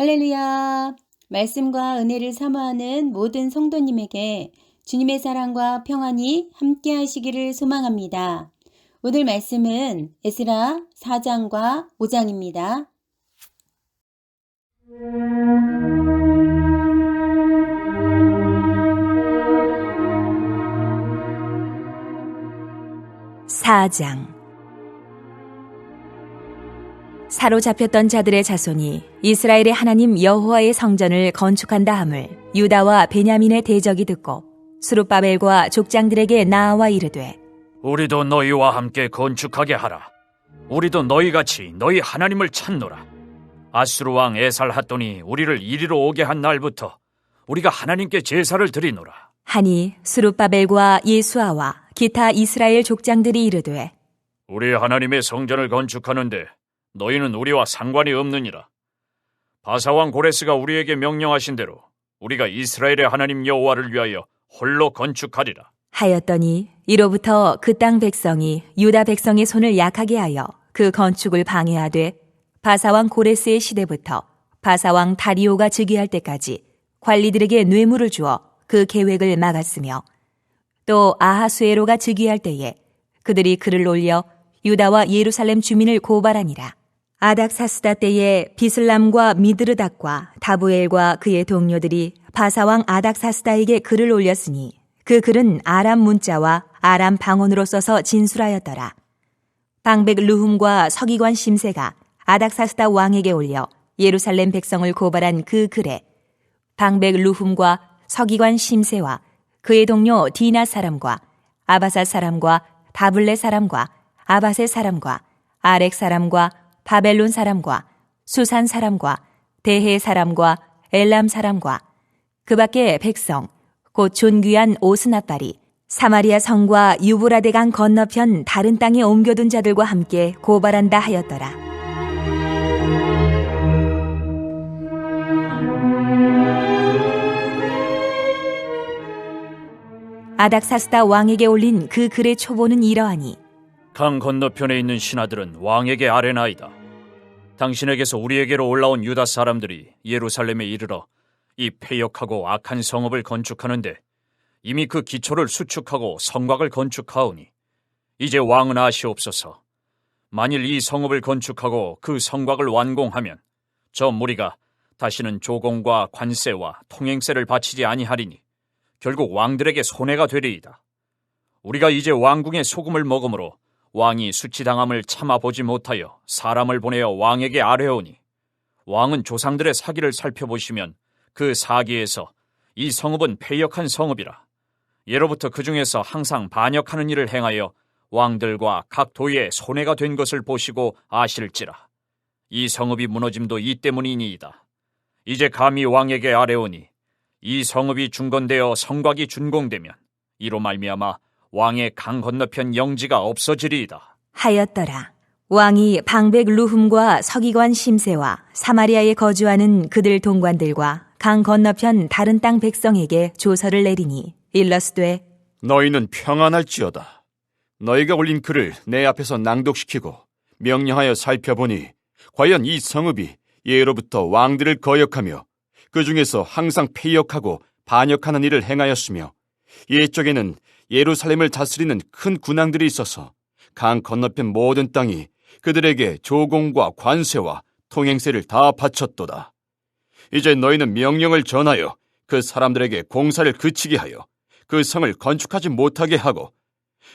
할렐루야! 말씀과 은혜를 사모하는 모든 성도님에게 주님의 사랑과 평안이 함께 하시기를 소망합니다. 오늘 말씀은 에스라 4장과 5장입니다. 사로잡혔던 자들의 자손이 이스라엘의 하나님 여호와의 성전을 건축한다 함을 유다와 베냐민의 대적이 듣고 스룹바벨과 족장들에게 나아와 이르되 우리도 너희와 함께 건축하게 하라. 우리도 너희같이 너희 하나님을 찾노라. 아수르 왕 에살핫돈이 우리를 이리로 오게 한 날부터 우리가 하나님께 제사를 드리노라 하니 스룹바벨과 예수아와 기타 이스라엘 족장들이 이르되 우리 하나님의 성전을 건축하는데 너희는 우리와 상관이 없느니라. 바사왕 고레스가 우리에게 명령하신 대로 우리가 이스라엘의 하나님 여호와를 위하여 홀로 건축하리라 하였더니 이로부터 그 땅 백성이 유다 백성의 손을 약하게 하여 그 건축을 방해하되 바사왕 고레스의 시대부터 바사왕 다리오가 즉위할 때까지 관리들에게 뇌물을 주어 그 계획을 막았으며 또 아하수에로가 즉위할 때에 그들이 글을 올려 유다와 예루살렘 주민을 고발하니라. 아닥사스다 때에 비슬람과 미드르닥과 다부엘과 그의 동료들이 바사왕 아닥사스다에게 글을 올렸으니 그 글은 아람 문자와 아람 방언으로 써서 진술하였더라. 방백 르훔과 서기관 심세가 아닥사스다 왕에게 올려 예루살렘 백성을 고발한 그 글에 방백 르훔과 서기관 심세와 그의 동료 디나 사람과 아바사 사람과 다블레 사람과 아바세 사람과 아렉 사람과 바벨론 사람과 수산 사람과 대해 사람과 엘람 사람과 그 밖에 백성 곧 존귀한 오스나발이 사마리아 성과 유브라데강 건너편 다른 땅에 옮겨둔 자들과 함께 고발한다 하였더라. 아닥사스다 왕에게 올린 그 글의 초보는 이러하니 강 건너편에 있는 신하들은 왕에게 아뢰나이다. 당신에게서 우리에게로 올라온 유다 사람들이 예루살렘에 이르러 이 패역하고 악한 성읍을 건축하는데 이미 그 기초를 수축하고 성곽을 건축하오니 이제 왕은 아시옵소서. 만일 이 성읍을 건축하고 그 성곽을 완공하면 저 무리가 다시는 조공과 관세와 통행세를 바치지 아니하리니 결국 왕들에게 손해가 되리이다. 우리가 이제 왕궁의 소금을 먹으므로 왕이 수치당함을 참아보지 못하여 사람을 보내어 왕에게 아뢰오니 왕은 조상들의 사기를 살펴보시면 그 사기에서 이 성읍은 패역한 성읍이라. 예로부터 그 중에서 항상 반역하는 일을 행하여 왕들과 각 도에 손해가 된 것을 보시고 아실지라. 이 성읍이 무너짐도 이 때문이니이다. 이제 감히 왕에게 아뢰오니 이 성읍이 중건되어 성곽이 준공되면 이로 말미암아 왕의 강 건너편 영지가 없어지리이다 하였더라. 왕이 방백 르훔과 서기관 심세와 사마리아에 거주하는 그들 동관들과 강 건너편 다른 땅 백성에게 조서를 내리니 일러스되 너희는 평안할지어다. 너희가 올린 글을 내 앞에서 낭독시키고 명령하여 살펴보니 과연 이 성읍이 예로부터 왕들을 거역하며 그 중에서 항상 패역하고 반역하는 일을 행하였으며 옛적에는 예루살렘을 다스리는 큰 군왕들이 있어서 강 건너편 모든 땅이 그들에게 조공과 관세와 통행세를 다 바쳤도다. 이제 너희는 명령을 전하여 그 사람들에게 공사를 그치게 하여 그 성을 건축하지 못하게 하고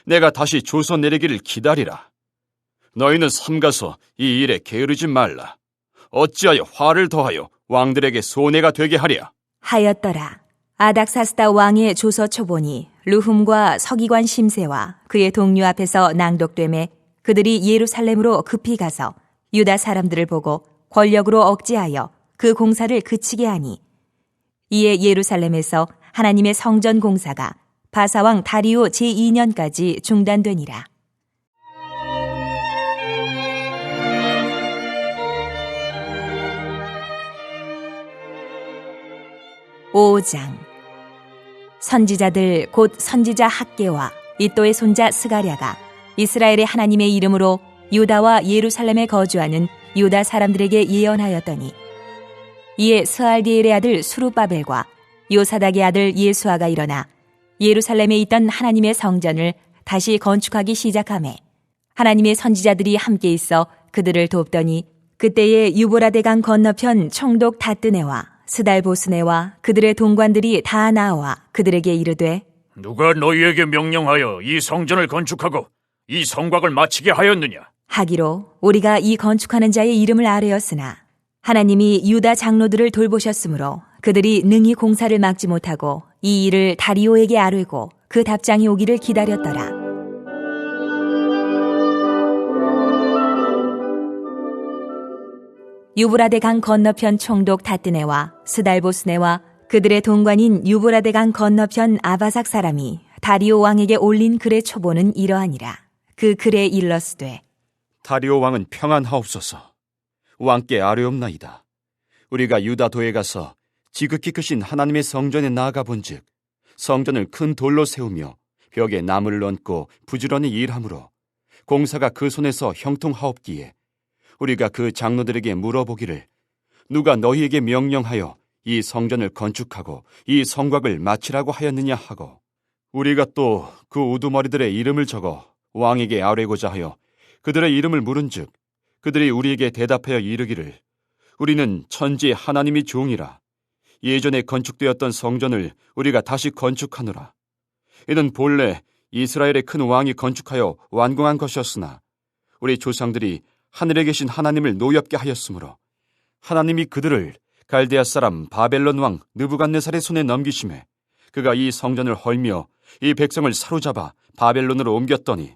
내가 다시 조서 내리기를 기다리라. 너희는 삼가서 이 일에 게으르지 말라. 어찌하여 화를 더하여 왕들에게 손해가 되게 하랴 하였더라. 아닥사스다 왕의 조서 초본이 르훔과 서기관 심세와 그의 동료 앞에서 낭독되매 그들이 예루살렘으로 급히 가서 유다 사람들을 보고 권력으로 억제하여 그 공사를 그치게 하니 이에 예루살렘에서 하나님의 성전 공사가 바사왕 다리오 제2년까지 중단되니라. 5장. 선지자들 곧 선지자 학개와 이또의 손자 스가랴가 이스라엘의 하나님의 이름으로 유다와 예루살렘에 거주하는 유다 사람들에게 예언하였더니 이에 스알디엘의 아들 수룹바벨과 요사닥의 아들 예수아가 일어나 예루살렘에 있던 하나님의 성전을 다시 건축하기 시작하매 하나님의 선지자들이 함께 있어 그들을 돕더니 그때에 유보라데 강 건너편 총독 다뜨네와 스달보스네와 그들의 동관들이 다 나와 그들에게 이르되 누가 너희에게 명령하여 이 성전을 건축하고 이 성곽을 마치게 하였느냐? 하기로 우리가 이 건축하는 자의 이름을 아뢰었으나 하나님이 유다 장로들을 돌보셨으므로 그들이 능히 공사를 막지 못하고 이 일을 다리오에게 아뢰고 그 답장이 오기를 기다렸더라. 유브라데 강 건너편 총독 다뜨네와 스달보스네와 그들의 동관인 유브라데 강 건너편 아바삭 사람이 다리오 왕에게 올린 글의 초보는 이러하니라. 그 글에 일렀으되 다리오 왕은 평안하옵소서. 왕께 아뢰옵나이다. 우리가 유다도에 가서 지극히 크신 하나님의 성전에 나아가 본즉 성전을 큰 돌로 세우며 벽에 나무를 얹고 부지런히 일하므로 공사가 그 손에서 형통하옵기에 우리가 그 장로들에게 물어보기를 누가 너희에게 명령하여 이 성전을 건축하고 이 성곽을 마치라고 하였느냐 하고 우리가 또 그 우두머리들의 이름을 적어 왕에게 아뢰고자 하여 그들의 이름을 물은즉 그들이 우리에게 대답하여 이르기를 우리는 천지 하나님이 종이라 예전에 건축되었던 성전을 우리가 다시 건축하노라. 이는 본래 이스라엘의 큰 왕이 건축하여 완공한 것이었으나 우리 조상들이 하늘에 계신 하나님을 노엽게 하였으므로 하나님이 그들을 갈대아 사람 바벨론 왕 느부갓네살의 손에 넘기심에 그가 이 성전을 헐며 이 백성을 사로잡아 바벨론으로 옮겼더니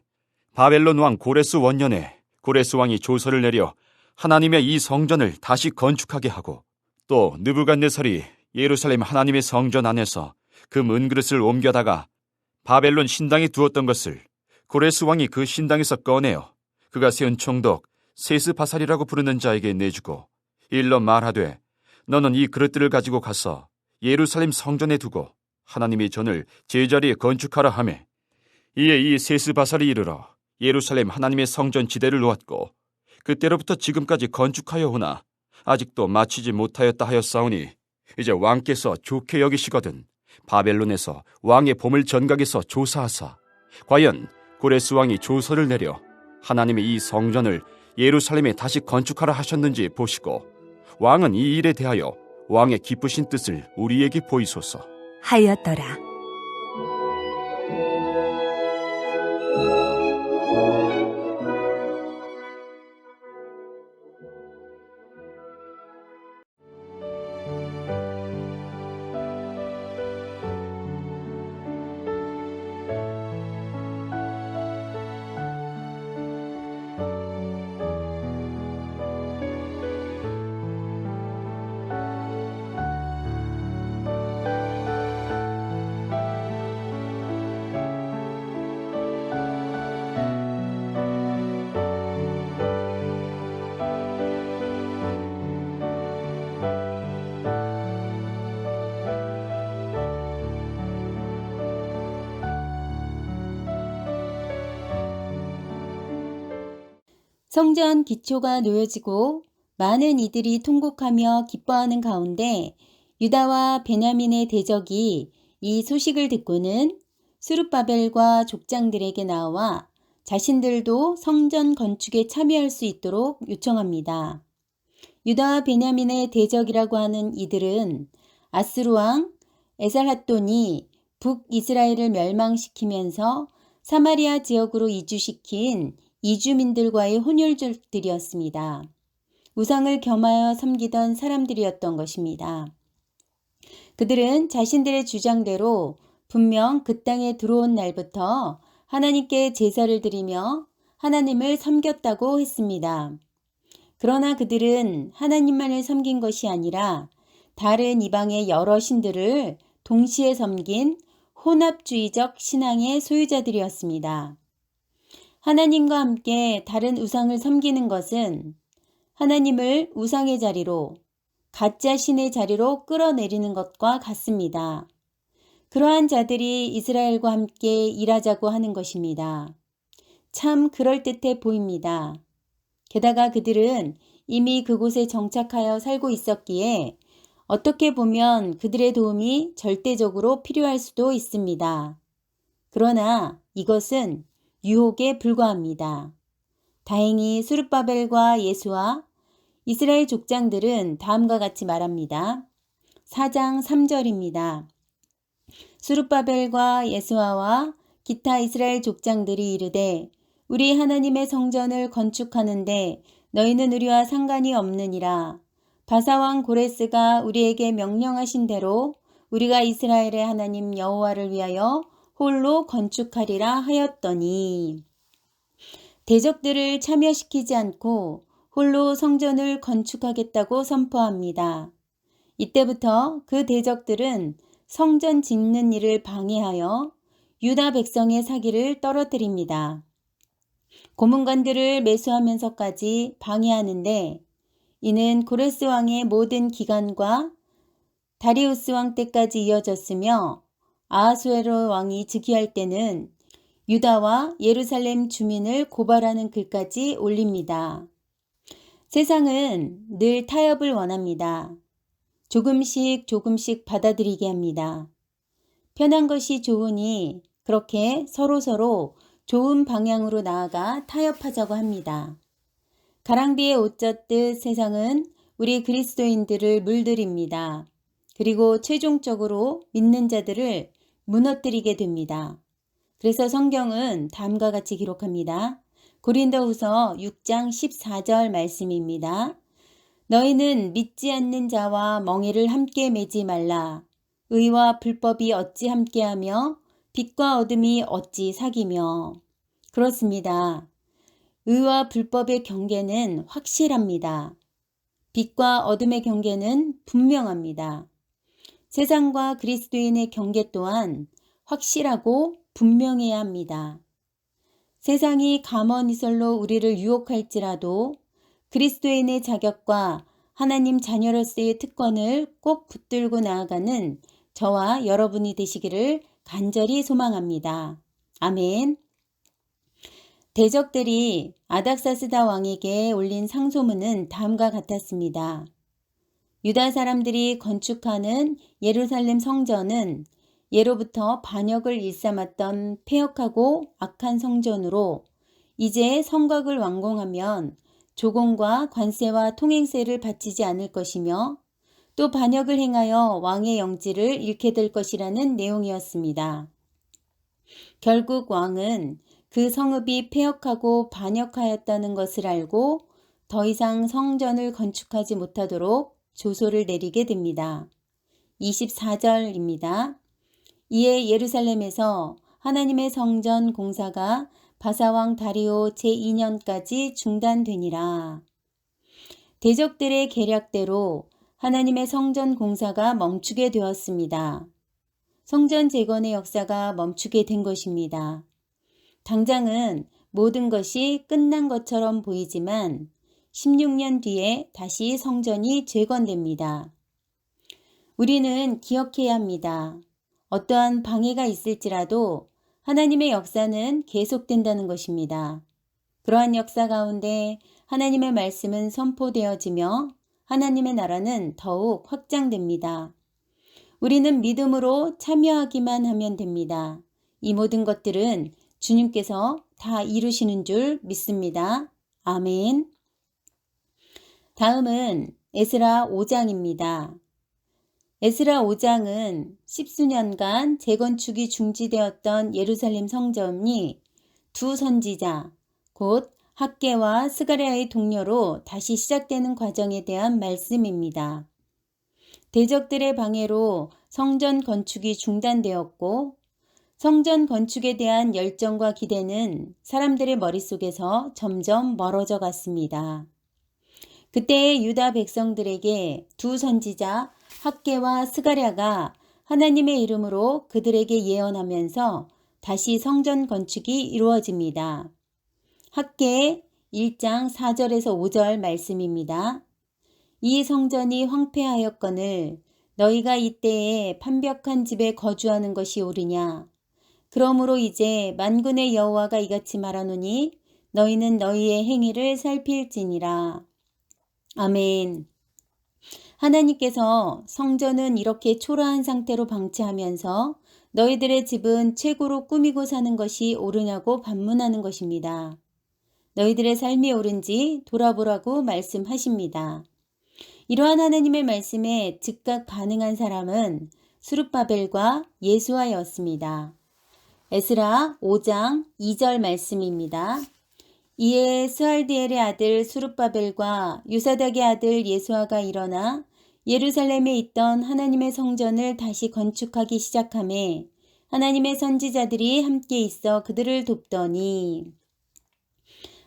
바벨론 왕 고레스 원년에 고레스 왕이 조서를 내려 하나님의 이 성전을 다시 건축하게 하고 또 느부갓네살이 예루살렘 하나님의 성전 안에서 그 은그릇을 옮겨다가 바벨론 신당에 두었던 것을 고레스 왕이 그 신당에서 꺼내어 그가 세운 총독 세스바살이라고 부르는 자에게 내주고 일러 말하되 너는 이 그릇들을 가지고 가서 예루살렘 성전에 두고 하나님의 전을 제자리에 건축하라 하매 이에 이 세스바살이 이르러 예루살렘 하나님의 성전 지대를 놓았고 그때로부터 지금까지 건축하여 오나 아직도 마치지 못하였다 하였사오니 이제 왕께서 좋게 여기시거든 바벨론에서 왕의 보물 전각에서 조사하사 과연 고레스 왕이 조서를 내려 하나님의 이 성전을 예루살렘에 다시 건축하라 하셨는지 보시고 왕은 이 일에 대하여 왕의 기쁘신 뜻을 우리에게 보이소서 하였더라. 성전 기초가 놓여지고 많은 이들이 통곡하며 기뻐하는 가운데 유다와 베냐민의 대적이 이 소식을 듣고는 스룹바벨과 족장들에게 나와 자신들도 성전 건축에 참여할 수 있도록 요청합니다. 유다와 베냐민의 대적이라고 하는 이들은 아스루 왕 에살핫돈이 북이스라엘을 멸망시키면서 사마리아 지역으로 이주시킨 이주민들과의 혼혈족들이었습니다. 우상을 겸하여 섬기던 사람들이었던 것입니다. 그들은 자신들의 주장대로 분명 그 땅에 들어온 날부터 하나님께 제사를 드리며 하나님을 섬겼다고 했습니다. 그러나 그들은 하나님만을 섬긴 것이 아니라 다른 이방의 여러 신들을 동시에 섬긴 혼합주의적 신앙의 소유자들이었습니다. 하나님과 함께 다른 우상을 섬기는 것은 하나님을 우상의 자리로, 가짜 신의 자리로 끌어내리는 것과 같습니다. 그러한 자들이 이스라엘과 함께 일하자고 하는 것입니다. 참 그럴듯해 보입니다. 게다가 그들은 이미 그곳에 정착하여 살고 있었기에 어떻게 보면 그들의 도움이 절대적으로 필요할 수도 있습니다. 그러나 이것은 유혹에 불과합니다. 다행히 수룹바벨과 예수와 이스라엘 족장들은 다음과 같이 말합니다. 4장 3절입니다. 수룹바벨과 예수아와 기타 이스라엘 족장들이 이르되 우리 하나님의 성전을 건축하는데 너희는 우리와 상관이 없느니라. 바사왕 고레스가 우리에게 명령하신 대로 우리가 이스라엘의 하나님 여호와를 위하여 홀로 건축하리라 하였더니 대적들을 참여시키지 않고 홀로 성전을 건축하겠다고 선포합니다. 이때부터 그 대적들은 성전 짓는 일을 방해하여 유다 백성의 사기를 떨어뜨립니다. 고문관들을 매수하면서까지 방해하는데 이는 고레스 왕의 모든 기간과 다리우스 왕 때까지 이어졌으며 아하수에로 왕이 즉위할 때는 유다와 예루살렘 주민을 고발하는 글까지 올립니다. 세상은 늘 타협을 원합니다. 조금씩 받아들이게 합니다. 편한 것이 좋으니 그렇게 서로서로 좋은 방향으로 나아가 타협하자고 합니다. 가랑비에 옷 젖듯 세상은 우리 그리스도인들을 물들입니다. 그리고 최종적으로 믿는 자들을 무너뜨리게 됩니다. 그래서 성경은 다음과 같이 기록합니다. 고린도후서 6장 14절 말씀입니다. 너희는 믿지 않는 자와 멍에를 함께 매지 말라. 의와 불법이 어찌 함께하며 빛과 어둠이 어찌 사귀며. 그렇습니다. 의와 불법의 경계는 확실합니다. 빛과 어둠의 경계는 분명합니다. 세상과 그리스도인의 경계 또한 확실하고 분명해야 합니다. 세상이 감언이설로 우리를 유혹할지라도 그리스도인의 자격과 하나님 자녀로서의 특권을 꼭 붙들고 나아가는 저와 여러분이 되시기를 간절히 소망합니다. 아멘. 대적들이 아닥사스다 왕에게 올린 상소문은 다음과 같았습니다. 유다 사람들이 건축하는 예루살렘 성전은 예로부터 반역을 일삼았던 폐역하고 악한 성전으로 이제 성곽을 완공하면 조공과 관세와 통행세를 바치지 않을 것이며 또 반역을 행하여 왕의 영지를 잃게 될 것이라는 내용이었습니다. 결국 왕은 그 성읍이 폐역하고 반역하였다는 것을 알고 더 이상 성전을 건축하지 못하도록 조소를 내리게 됩니다. 24절입니다. 이에 예루살렘에서 하나님의 성전 공사가 바사왕 다리오 제2년까지 중단되니라. 대적들의 계략대로 하나님의 성전 공사가 멈추게 되었습니다. 성전 재건의 역사가 멈추게 된 것입니다. 당장은 모든 것이 끝난 것처럼 보이지만 16년 뒤에 다시 성전이 재건됩니다. 우리는 기억해야 합니다. 어떠한 방해가 있을지라도 하나님의 역사는 계속된다는 것입니다. 그러한 역사 가운데 하나님의 말씀은 선포되어지며 하나님의 나라는 더욱 확장됩니다. 우리는 믿음으로 참여하기만 하면 됩니다. 이 모든 것들은 주님께서 다 이루시는 줄 믿습니다. 아멘. 다음은 에스라 5장입니다. 에스라 5장은 10수년간 재건축이 중지되었던 예루살렘 성전이 두 선지자, 곧 학개와 스가랴의 동료로 다시 시작되는 과정에 대한 말씀입니다. 대적들의 방해로 성전 건축이 중단되었고 성전 건축에 대한 열정과 기대는 사람들의 머릿속에서 점점 멀어져 갔습니다. 그때의 유다 백성들에게 두 선지자 학개와 스가랴가 하나님의 이름으로 그들에게 예언하면서 다시 성전 건축이 이루어집니다. 학개 1장 4절에서 5절 말씀입니다. 이 성전이 황폐하였거늘 너희가 이때에 판벽한 집에 거주하는 것이 옳으냐. 그러므로 이제 만군의 여호와가 이같이 말하노니 너희는 너희의 행위를 살필지니라. 아멘. 하나님께서 성전은 이렇게 초라한 상태로 방치하면서 너희들의 집은 최고로 꾸미고 사는 것이 옳으냐고 반문하는 것입니다. 너희들의 삶이 옳은지 돌아보라고 말씀하십니다. 이러한 하나님의 말씀에 즉각 반응한 사람은 스룹바벨과 예수아였습니다. 에스라 5장 2절 말씀입니다. 이에 스알디엘의 아들 스룹바벨과 유사닥의 아들 예수아가 일어나 예루살렘에 있던 하나님의 성전을 다시 건축하기 시작하매 하나님의 선지자들이 함께 있어 그들을 돕더니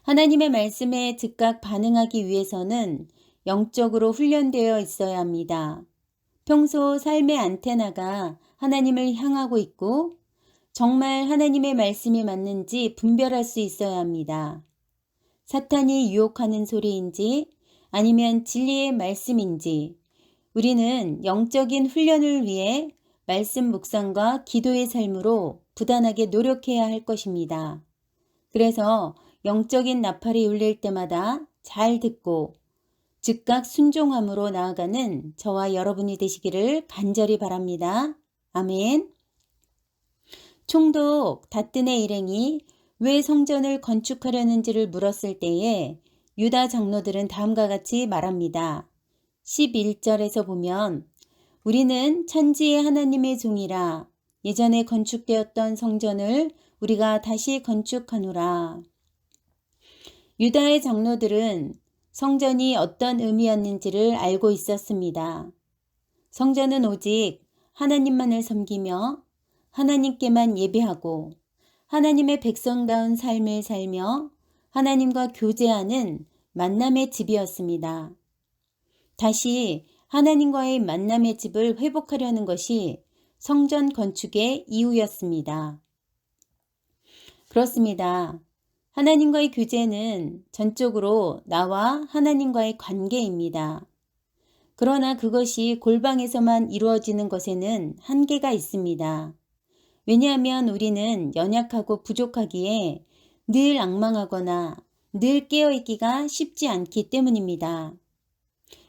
하나님의 말씀에 즉각 반응하기 위해서는 영적으로 훈련되어 있어야 합니다. 평소 삶의 안테나가 하나님을 향하고 있고 정말 하나님의 말씀이 맞는지 분별할 수 있어야 합니다. 사탄이 유혹하는 소리인지 아니면 진리의 말씀인지 우리는 영적인 훈련을 위해 말씀 묵상과 기도의 삶으로 부단하게 노력해야 할 것입니다. 그래서 영적인 나팔이 울릴 때마다 잘 듣고 즉각 순종함으로 나아가는 저와 여러분이 되시기를 간절히 바랍니다. 아멘. 총독 다뜬의 일행이 왜 성전을 건축하려는지를 물었을 때에 유다 장로들은 다음과 같이 말합니다. 11절에서 보면 우리는 천지의 하나님의 종이라 예전에 건축되었던 성전을 우리가 다시 건축하노라. 유다의 장로들은 성전이 어떤 의미였는지를 알고 있었습니다. 성전은 오직 하나님만을 섬기며 하나님께만 예배하고 하나님의 백성다운 삶을 살며 하나님과 교제하는 만남의 집이었습니다. 다시 하나님과의 만남의 집을 회복하려는 것이 성전 건축의 이유였습니다. 그렇습니다. 하나님과의 교제는 전적으로 나와 하나님과의 관계입니다. 그러나 그것이 골방에서만 이루어지는 것에는 한계가 있습니다. 왜냐하면 우리는 연약하고 부족하기에 늘 앙망하거나 늘 깨어있기가 쉽지 않기 때문입니다.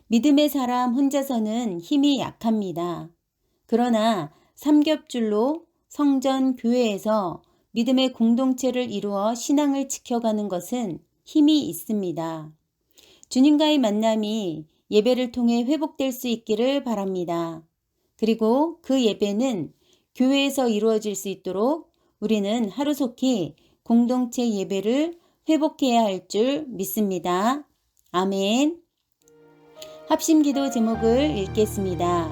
믿음의 사람 혼자서는 힘이 약합니다. 그러나 삼겹줄로 성전 교회에서 믿음의 공동체를 이루어 신앙을 지켜가는 것은 힘이 있습니다. 주님과의 만남이 예배를 통해 회복될 수 있기를 바랍니다. 그리고 그 예배는 교회에서 이루어질 수 있도록 우리는 하루속히 공동체 예배를 회복해야 할 줄 믿습니다. 아멘. 합심기도 제목을 읽겠습니다.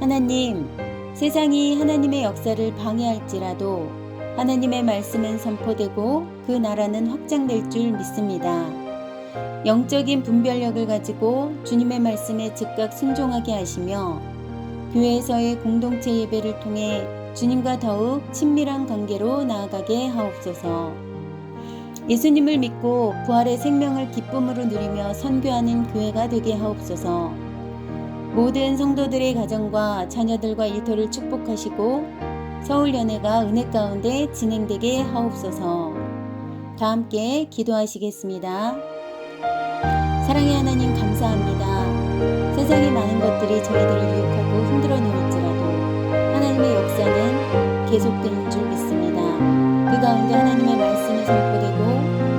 하나님, 세상이 하나님의 역사를 방해할지라도 하나님의 말씀은 선포되고 그 나라는 확장될 줄 믿습니다. 영적인 분별력을 가지고 주님의 말씀에 즉각 순종하게 하시며 교회에서의 공동체 예배를 통해 주님과 더욱 친밀한 관계로 나아가게 하옵소서. 예수님을 믿고 부활의 생명을 기쁨으로 누리며 선교하는 교회가 되게 하옵소서. 모든 성도들의 가정과 자녀들과 일터를 축복하시고 서울연회가 은혜 가운데 진행되게 하옵소서. 다 함께 기도하시겠습니다. 사랑의 하나님 감사합니다. 세상의 많은 것들이 저희들을 유혹하고 흔들어 놓을지라도 하나님의 역사는 계속되는 줄 믿습니다. 그 가운데 하나님의 말씀이 선포되고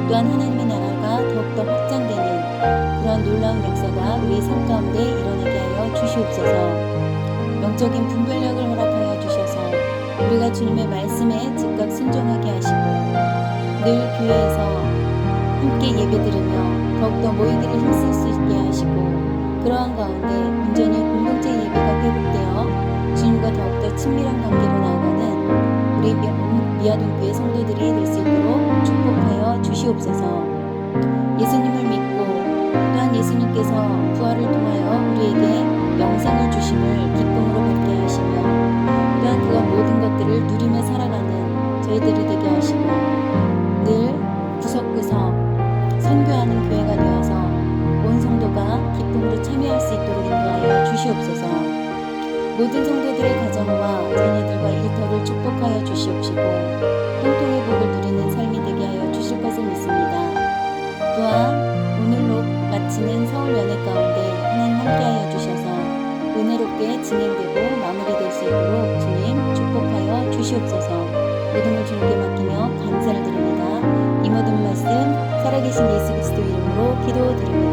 또한 하나님의 나라가 더욱더 확장되는 그런 놀라운 역사가 우리의 삶 가운데 일어나게 하여 주시옵소서. 영적인 분별력을 허락하여 주셔서 우리가 주님의 말씀에 즉각 순종하게 하시고 늘 교회에서 함께 예배드리며 더욱더 모이기를 힘쓸 수 있게 하시고 그러한 가운데 온전히 공동체 예배가 회복되어 주님과 더욱더 친밀한 관계로 나아가는 우리 미아동교회 성도들이 될 수 있도록 축복하여 주시옵소서. 예수님을 믿고 또한 예수님께서 부활을 통하여 우리에게 영생을 주심을 기쁨으로 받게 하시며 또한 그와 모든 것들을 누리며 살아가는 저희들이 되게 하시고 늘 구석구석 선교하는 교회가 되어서 온 성도가 기쁨으로 참여할 수 있도록 인도하여 주시옵소서. 모든 성도들의 가정과 자녀들과 일터를 축복하여 주시옵시고 형통의 복을 누리는 삶이 되게 하여 주실 것을 믿습니다. 또한 오늘로 마치는 서울연회 가운데 하나님 함께하여 주셔서 풍성하게 진행되고 마무리될 수 있도록 주님 축복하여 주시옵소서. 모든 걸 주님께 맡기며 감사를 드립니다. 이 모든 말씀 살아계신 예수 그리스도 이름으로 기도드립니다.